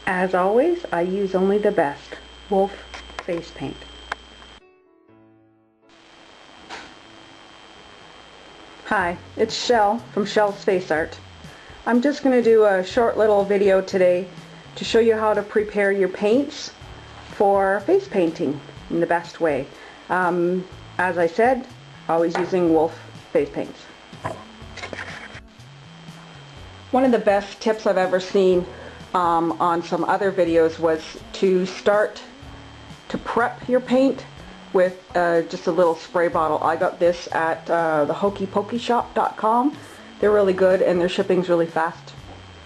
As always, I use only the best Wolf face paint. Hi, it's Shell from Shell's Face Art. I'm just going to do a short little video today to show you how to prepare your paints for face painting in the best way. As I said, always using Wolf face paints. One of the best tips I've ever seen on some other videos was to start to prep your paint with just a little spray bottle. I got this at thehokeypokeyshop.com. They're really good and their shipping's really fast.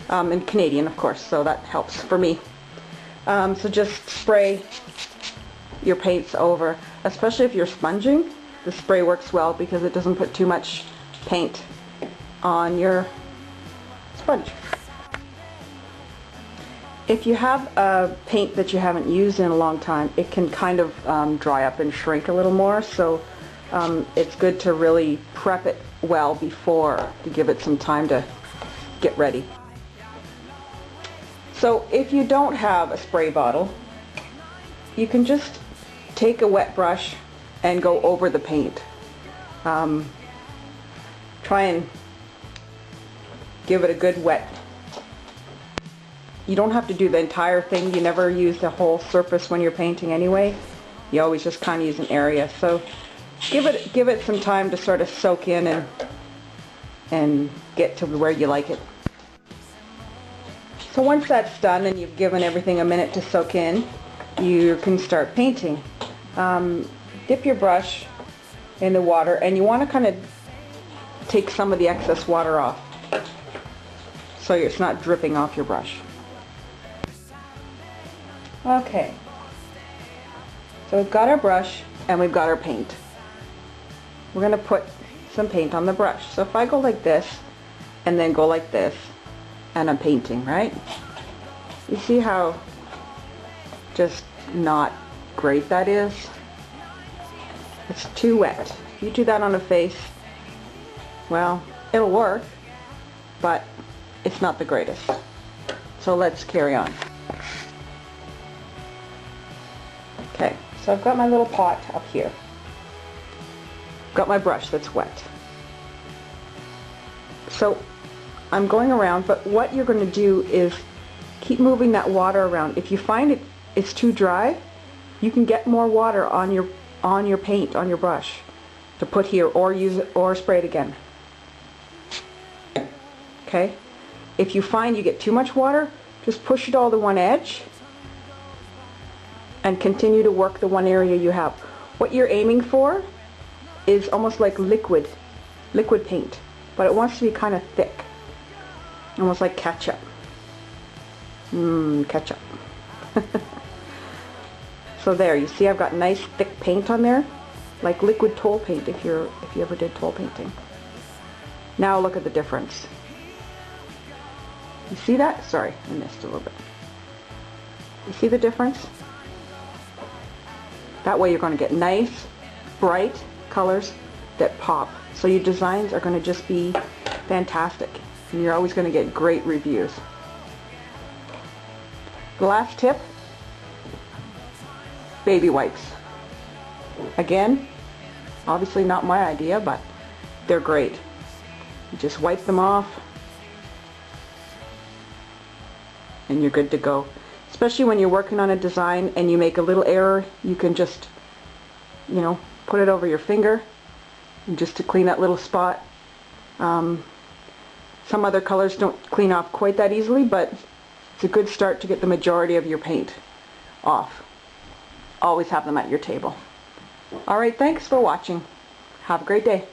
And Canadian, of course, so that helps for me. So just spray your paints over, especially if you're sponging. The spray works well because it doesn't put too much paint on your sponge. If you have a paint that you haven't used in a long time, it can kind of dry up and shrink a little more, so it's good to really prep it well before to give it some time to get ready. So if you don't have a spray bottle, you can just take a wet brush and go over the paint. Try and give it a good wet. You don't have to do the entire thing. You never use the whole surface when you're painting anyway. You always just kind of use an area. So give it some time to sort of soak in and get to where you like it. So once that's done and you've given everything a minute to soak in, you can start painting. Dip your brush in the water and you want to kind of take some of the excess water off so it's not dripping off your brush. Okay, so we've got our brush and we've got our paint. We're going to put some paint on the brush. So if I go like this and then go like this and I'm painting, right? You see how just not great that is? It's too wet. If you do that on a face, well, it'll work, but it's not the greatest. So let's carry on. Okay, so I've got my little pot up here. Got my brush that's wet. So I'm going around, but what you're going to do is keep moving that water around. If you find it's too dry, you can get more water on your paint, on your brush to put here, or use it or spray it again. Okay? If you find you get too much water, just push it all to one edge and continue to work the one area you have. What you're aiming for is almost like liquid paint, but it wants to be kind of thick, almost like ketchup. Ketchup. So there, you see I've got nice thick paint on there, like liquid tool paint if you ever did tool painting. Now look at the difference. You see that? Sorry, I missed a little bit. You see the difference? That way you're going to get nice, bright colors that pop. So your designs are going to just be fantastic. And you're always going to get great reviews. The last tip, baby wipes. Again, obviously not my idea, but they're great. You just wipe them off and you're good to go. Especially when you're working on a design and you make a little error, you can just, put it over your finger just to clean that little spot. Some other colors don't clean off quite that easily, but it's a good start to get the majority of your paint off. Always have them at your table. Alright, thanks for watching. Have a great day.